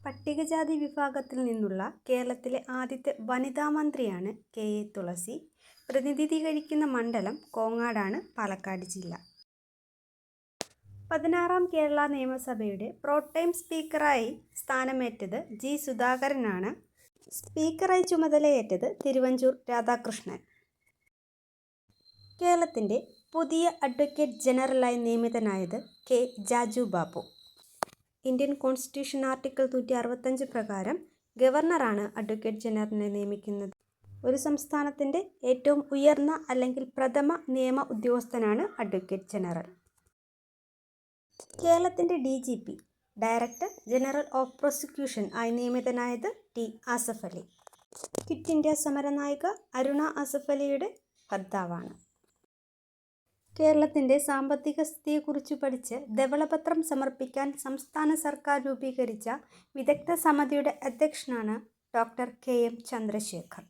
പട്ടികജാതി വിഭാഗത്തിൽ നിന്നുള്ള കേരളത്തിലെ ആദ്യത്തെ വനിതാ മന്ത്രിയാണ് കെ എ തുളസി. പ്രതിനിധീകരിക്കുന്ന മണ്ഡലം കോങ്ങാടാണ്, പാലക്കാട് ജില്ല. 16ാം കേരള നിയമസഭയുടെ പ്രോടൈം സ്പീക്കറായി സ്ഥാനമേറ്റത് ജി സുധാകരനാണ്. സ്പീക്കറായി ചുമതലയേറ്റത് തിരുവഞ്ചൂർ രാധാകൃഷ്ണൻ. കേരളത്തിൻ്റെ പുതിയ അഡ്വക്കേറ്റ് ജനറലായി നിയമിതനായത് K Jaju Babu. Indian constitution article 165 പ്രകാരം ഗവർണറാണ് അഡ്വക്കേറ്റ് ജനറലിനെ നിയമിക്കുന്നത്. ഒരു സംസ്ഥാനത്തിൻ്റെ ഏറ്റവും ഉയർന്ന അല്ലെങ്കിൽ പ്രഥമ നിയമ ഉദ്യോഗസ്ഥനാണ് അഡ്വക്കേറ്റ് ജനറൽ. കേരളത്തിൻ്റെ DGP director general of prosecution ആയി നിയമിതനായത് T Asaf Ali. Quit India സമരനായിക അരുണ ആസഫ് അലിയുടെ ഭർത്താവാണ്. കേരളത്തിൻ്റെ സാമ്പത്തിക സ്ഥിതിയെക്കുറിച്ച് പഠിച്ച് ധവളപത്രം സമർപ്പിക്കാൻ സംസ്ഥാന സർക്കാർ രൂപീകരിച്ച വിദഗ്ധ സമിതിയുടെ അധ്യക്ഷനാണ് ഡോക്ടർ KM ചന്ദ്രശേഖർ.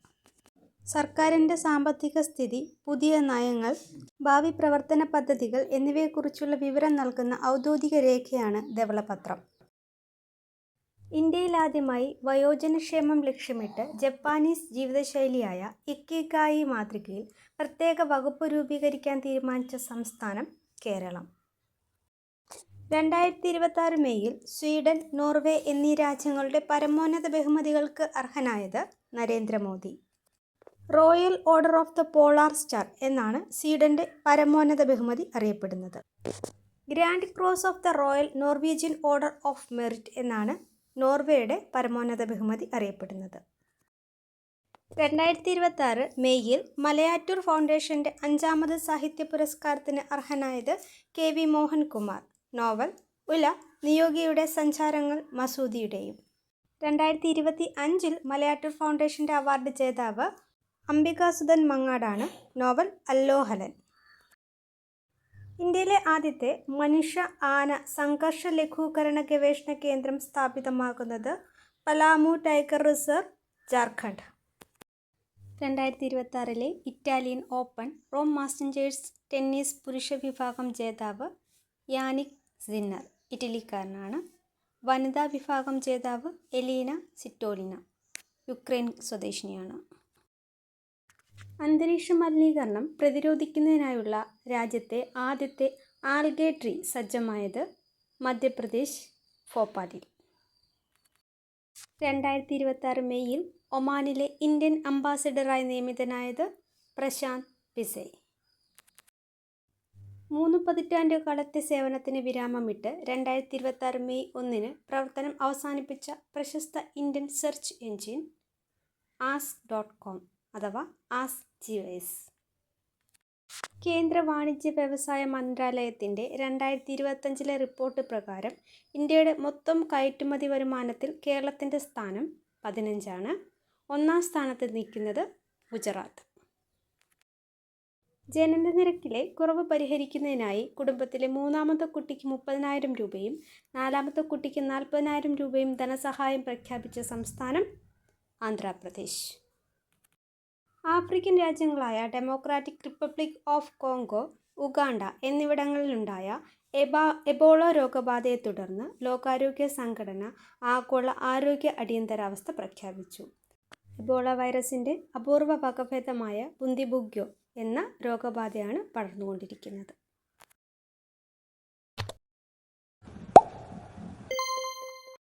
സർക്കാരിൻ്റെ സാമ്പത്തിക സ്ഥിതി, പുതിയ നയങ്ങൾ, ഭാവി പ്രവർത്തന പദ്ധതികൾ എന്നിവയെക്കുറിച്ചുള്ള വിവരം നൽകുന്ന ഔദ്യോഗിക രേഖയാണ് ധവളപത്രം. ഇന്ത്യയിലാദ്യമായി വയോജനക്ഷേമം ലക്ഷ്യമിട്ട് ജപ്പാനീസ് ജീവിതശൈലിയായ ഇക്കിഗായി മാതൃകയിൽ പ്രത്യേക വകുപ്പ് രൂപീകരിക്കാൻ തീരുമാനിച്ച സംസ്ഥാനം കേരളം. 2026 മെയ്യിൽ സ്വീഡൻ, നോർവേ എന്നീ രാജ്യങ്ങളുടെ പരമോന്നത ബഹുമതികൾക്ക് അർഹനായത് Narendra Modi. Royal order of the polar star എന്നാണ് സ്വീഡൻ്റെ പരമോന്നത ബഹുമതി അറിയപ്പെടുന്നത്. Grand cross of the royal Norwegian order of merit എന്നാണ് നോർവേയുടെ പരമോന്നത ബഹുമതി അറിയപ്പെടുന്നത്. 2026 മെയ്യിൽ മലയാറ്റൂർ ഫൗണ്ടേഷൻ്റെ 5ാമത് സാഹിത്യ പുരസ്കാരത്തിന് അർഹനായത് KV മോഹൻകുമാർ. നോവൽ ഉല നിയോഗിയുടെ സഞ്ചാരങ്ങൾ മസൂദിയുടെയും. 2025 മലയാറ്റൂർ ഫൗണ്ടേഷൻ്റെ അവാർഡ് ജേതാവ് അംബികാസുധൻ മങ്ങാടാണ്. നോവൽ അല്ലോഹലൻ. ഇന്ത്യയിലെ ആദ്യത്തെ മനുഷ്യ-ആന സംഘർഷ ലഘൂകരണ ഗവേഷണ കേന്ദ്രം സ്ഥാപിതമാകുന്നത് Palamu tiger reserve, Jharkhand. 2026 Italian open Rome masters tennis പുരുഷ വിഭാഗം ജേതാവ് യാനിക് സിന്നർ, ഇറ്റലിക്കാരനാണ്. വനിതാ വിഭാഗം ജേതാവ് എലീന സിറ്റോലിന, യുക്രൈൻ സ്വദേശിനിയാണ്. അന്തരീക്ഷ മലിനീകരണം പ്രതിരോധിക്കുന്നതിനായുള്ള രാജ്യത്തെ ആദ്യത്തെ ആൽഗെ ട്രീ സജ്ജമായത് മധ്യപ്രദേശ്, ഭോപ്പാലിൽ. 2026 മെയ്യിൽ ഒമാനിലെ ഇന്ത്യൻ അംബാസഡറായി നിയമിതനായത് പ്രശാന്ത് പിസൈ. 3 പതിറ്റാണ്ടുകാലത്തെ സേവനത്തിന് വിരാമമിട്ട് 2026 മെയ് 1 പ്രവർത്തനം അവസാനിപ്പിച്ച പ്രശസ്ത ഇന്ത്യൻ സെർച്ച് എഞ്ചിൻ ask.com അഥവാ AskGIS. കേന്ദ്ര വാണിജ്യ വ്യവസായ മന്ത്രാലയത്തിൻ്റെ 2025 റിപ്പോർട്ട് പ്രകാരം ഇന്ത്യയുടെ മൊത്തം കയറ്റുമതി വരുമാനത്തിൽ കേരളത്തിൻ്റെ സ്ഥാനം 15ആണ്. 1ാം സ്ഥാനത്ത് നിൽക്കുന്നത് ഗുജറാത്ത്. ജനനനിരക്കിലെ കുറവ് പരിഹരിക്കുന്നതിനായി കുടുംബത്തിലെ 3ാമത്തെ കുട്ടിക്ക് 30,000 രൂപയും 4ാമത്തെ കുട്ടിക്ക് 40,000 രൂപയും ധനസഹായം പ്രഖ്യാപിച്ച സംസ്ഥാനം ആന്ധ്രാപ്രദേശ്. ആഫ്രിക്കൻ രാജ്യങ്ങളായ Democratic Republic of Congo, Uganda എന്നിവിടങ്ങളിലുണ്ടായ എബോള രോഗബാധയെ തുടർന്ന് ലോകാരോഗ്യ സംഘടന ആഗോള ആരോഗ്യ അടിയന്തരാവസ്ഥ പ്രഖ്യാപിച്ചു. എബോള വൈറസിൻ്റെ അപൂർവ വകഭേദമായ ബുന്ദിബുഗ്യോ എന്ന രോഗബാധയാണ് പടർന്നുകൊണ്ടിരിക്കുന്നത്.